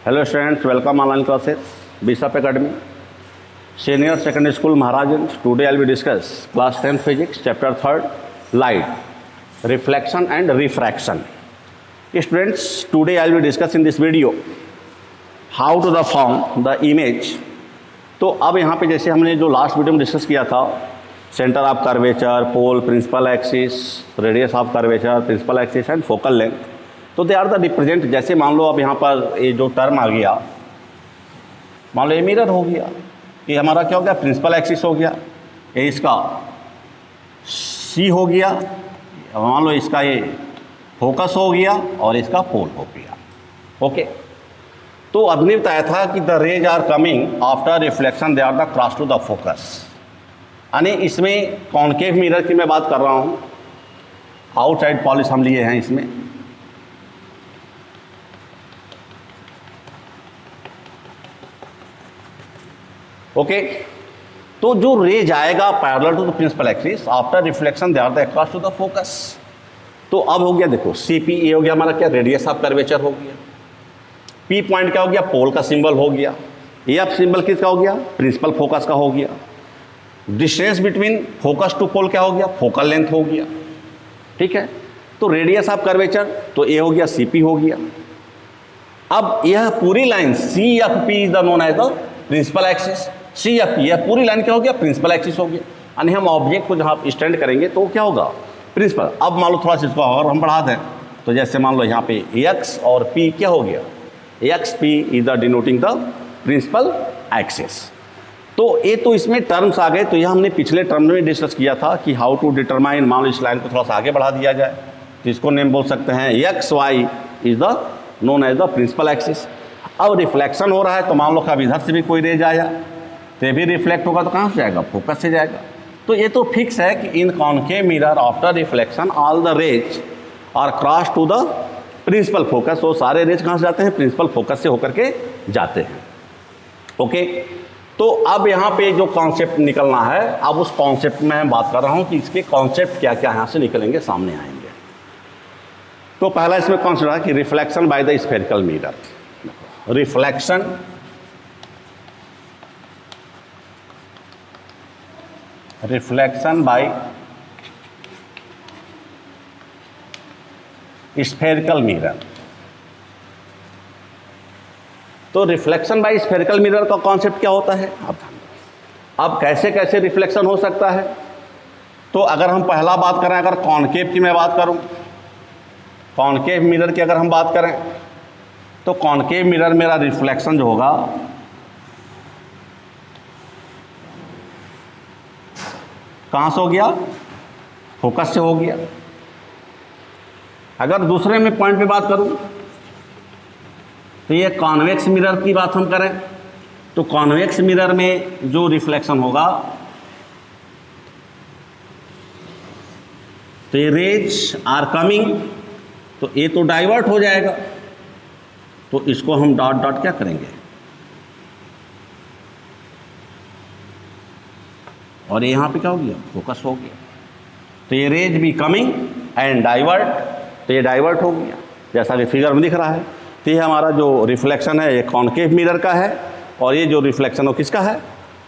Hello students, welcome online classes, Bishop Academy, Senior Secondary School Maharajan. Today I will discuss class 10 physics, chapter 3rd, light, reflection and refraction. Students, today I will discuss in this video how to the form the image. तो अब यहाँ पे जैसे हमने जो last video में discuss किया था, centre of curvature, pole, principal axis, radius of curvature, principal axis and focal length, तो दे आर द रिप्रेजेंट। जैसे मान लो अब यहाँ पर ये जो टर्म आ गया, मान लो ये मिरर हो गया, ये हमारा क्या हो गया, प्रिंसिपल एक्सिस हो गया, ये इसका सी हो गया, मान लो इसका ये फोकस हो गया और इसका पोल हो गया। ओके, तो अभी बताया था कि the rays are coming after reflection, they are the cross to the focus. यानी इसमें कॉन्केव मिरर की मैं बात कर रहा हूँ, आउटसाइड पॉलिश हम लिए हैं इसमें। ओके, तो जो रे जाएगा parallel to the principal axis after reflection, they are the across to the focus. तो अब हो गया, देखो सी पी, ये हो गया हमारा क्या, रेडियस ऑफ कर्वेचर हो गया। पी पॉइंट क्या हो गया, पोल का सिंबल हो गया। ए एफ सिंबल किसका हो गया, प्रिंसिपल फोकस का हो गया। डिस्टेंस बिटवीन फोकस टू पोल क्या हो गया, फोकल लेंथ हो गया। ठीक है, तो रेडियस ऑफ कर्वेचर, तो ए हो गया, सी पी हो गया। अब यह पूरी line C F P is the known as the principal axis. C F P, यह पूरी लाइन क्या हो गया, प्रिंसिपल एक्सिस हो गया। यानी हम ऑब्जेक्ट को जहाँ स्टैंड करेंगे तो क्या होगा, प्रिंसिपल। अब मान लो थोड़ा सा इसको और हम बढ़ा दें, तो जैसे मान लो यहाँ पे एक्स और पी क्या हो गया, X P is the denoting the principal axis. तो ये तो इसमें टर्म्स आ गए। तो यह हमने पिछले टर्म में डिस्कस किया था कि हाउ टू डिटरमाइन, मान लो इस लाइन को थोड़ा सा आगे बढ़ा दिया जाए तो इसको नेम बोल सकते हैं X Y is the known as the principal axis. अब रिफ्लेक्शन हो रहा है, तो मान लो कि अब इधर से भी कोई रेज आया तो ये भी रिफ्लेक्ट होगा, तो कहाँ से जाएगा, फोकस से जाएगा। तो ये तो फिक्स है कि in concave mirror after reflection all the rays are cross to the principal focus. तो सारे रेज कहाँ से जाते हैं, प्रिंसिपल फोकस से होकर के जाते हैं। ओके, तो अब यहाँ पे जो कॉन्सेप्ट निकलना है, अब उस कॉन्सेप्ट में मैं बात कर रहा हूँ कि इसके कॉन्सेप्ट क्या क्या यहाँ से निकलेंगे, सामने आएंगे। तो पहला इसमें कॉन्सेप्ट है कि reflection by the spherical mirror. Reflection by spherical mirror. तो रिफ्लेक्शन बाय स्फेरिकल मिरर का कॉन्सेप्ट क्या होता है, अब कैसे कैसे रिफ्लेक्शन हो सकता है। तो अगर हम पहला बात करें, अगर कॉन्केव की मैं बात करूं, कॉन्केव मिरर की अगर हम बात करें, तो कॉन्केव मिरर मेरा रिफ्लेक्शन जो होगा कहाँ से हो गया, फोकस से हो गया। अगर दूसरे में पॉइंट पे बात करूं, तो ये कॉन्वेक्स मिरर की बात हम करें, तो कॉन्वेक्स मिरर में जो रिफ्लेक्शन होगा, तो ये रेज आर कमिंग, तो ये तो डाइवर्ट हो जाएगा, तो इसको हम डॉट डॉट क्या करेंगे, और यहाँ पे क्या हो गया, फोकस हो गया। तो ये रेज भी कमिंग एंड डाइवर्ट, तो ये डाइवर्ट हो गया जैसा कि फिगर में दिख रहा है। तो ये हमारा जो रिफ्लेक्शन है ये कॉन्केव मिरर का है, और ये जो रिफ्लेक्शन हो किसका है,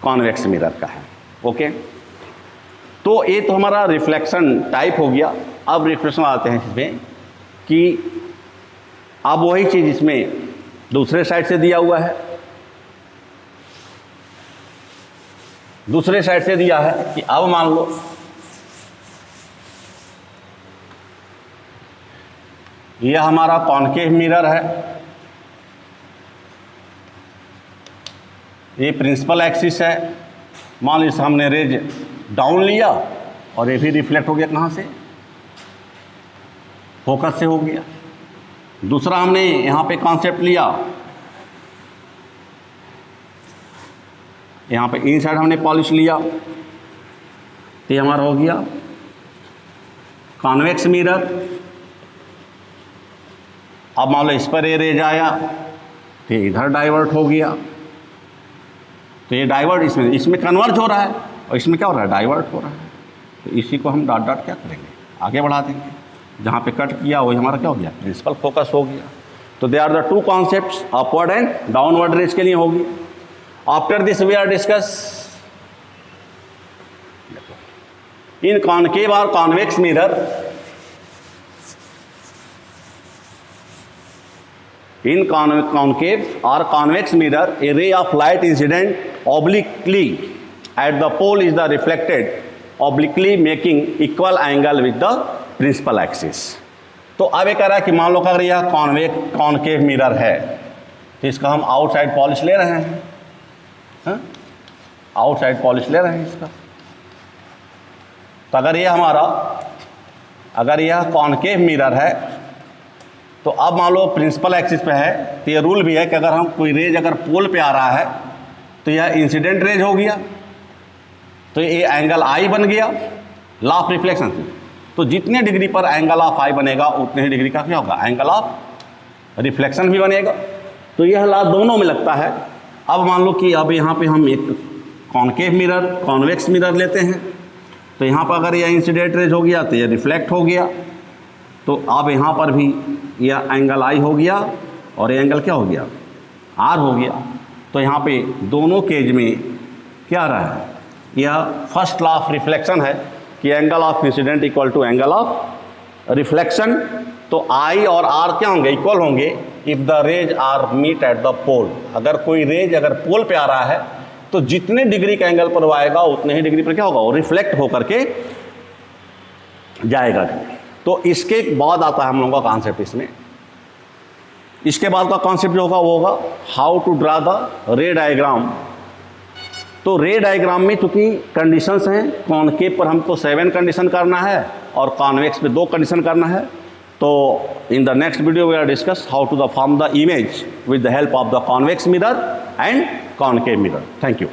कॉन्वेक्स मिरर का है। ओके, तो ये तो हमारा रिफ्लेक्शन टाइप हो गया। अब रिफ्लेक्शन आते हैं इसमें कि अब वही चीज़ इसमें दूसरे साइड से दिया हुआ है, दूसरे साइड से दिया है कि अब मान लो यह हमारा कॉन्केव मिरर है, ये प्रिंसिपल एक्सिस है। मान लो हमने रेज डाउन लिया और ये भी रिफ्लेक्ट हो गया, कहाँ से, फोकस से हो गया। दूसरा हमने यहाँ पे कॉन्सेप्ट लिया, यहाँ पे इन साइड हमने पॉलिश लिया, तो ये हमारा हो गया कॉन्वेक्स मिरर। अब मान लो इस पर ये रेज आया तो इधर डाइवर्ट हो गया, तो ये डाइवर्ट इसमें कन्वर्ज हो रहा है, और इसमें क्या हो रहा है, डाइवर्ट हो रहा है। तो इसी को हम डॉट डॉट क्या करेंगे, आगे बढ़ा देंगे। जहाँ पे कट किया वही हमारा क्या हो गया, प्रिंसिपल फोकस हो गया। तो they are the two concepts, upward and downward rays के लिए होगी. After this we are discuss in concave और convex mirror. In concave or convex mirror, a ray of light incident obliquely at the pole is the reflected obliquely making equal angle with the principal axis. तो अब ये कह रहा है कि मान लो अगर यह कॉनकेव मिरर है तो इसका हम आउटसाइड पॉलिश ले रहे हैं, आउटसाइड पॉलिश ले रहे हैं इसका. तो अगर यह कॉनकेव मिरर है तो अब मान लो प्रिंसिपल एक्सिस पे है तो ये रूल भी है कि अगर हम कोई रेज अगर पोल पे आ रहा है तो यह इंसिडेंट रेज हो गया, तो ये एंगल आई बन गया, लॉ ऑफ रिफ्लेक्शन. तो जितने डिग्री पर एंगल ऑफ आई बनेगा उतने ही डिग्री का क्या होगा, एंगल ऑफ रिफ्लेक्शन भी बनेगा. तो यह लॉ दोनों में लगता है. अब मान लो कि अब यहाँ पे हम एक कॉनकेव मिरर कॉन्वेक्स मिरर लेते हैं, तो यहाँ पर अगर यह इंसिडेंट रेज हो गया तो यह रिफ्लेक्ट हो गया, तो अब यहाँ पर भी यह एंगल आई हो गया और ये एंगल क्या हो गया, आर हो गया. तो यहाँ पे दोनों केज में क्या रहा है, यह फर्स्ट लॉ ऑफ रिफ्लेक्शन है कि angle of incident equal to angle of reflection. तो आई और आर क्या होंगे, इक्वल होंगे if the rays are meet at the pole. अगर कोई रेज अगर पोल पे आ रहा है तो जितने डिग्री के एंगल पर वो आएगा उतने ही डिग्री पर क्या होगा, वो रिफ्लेक्ट होकर के जाएगा. तो इसके बाद आता है हम लोगों का कॉन्सेप्ट. इसमें इसके बाद का कॉन्सेप्ट जो होगा वो होगा how to draw the ray diagram. तो रे डायग्राम में चूंकि कंडीशंस हैं, कॉनकेव पर हमको 7 कंडीशन करना है और कॉन्वेक्स पे 2 कंडीशन करना है. तो in the next video we are discuss how to the form the image with the help of the convex mirror and concave mirror. Thank you.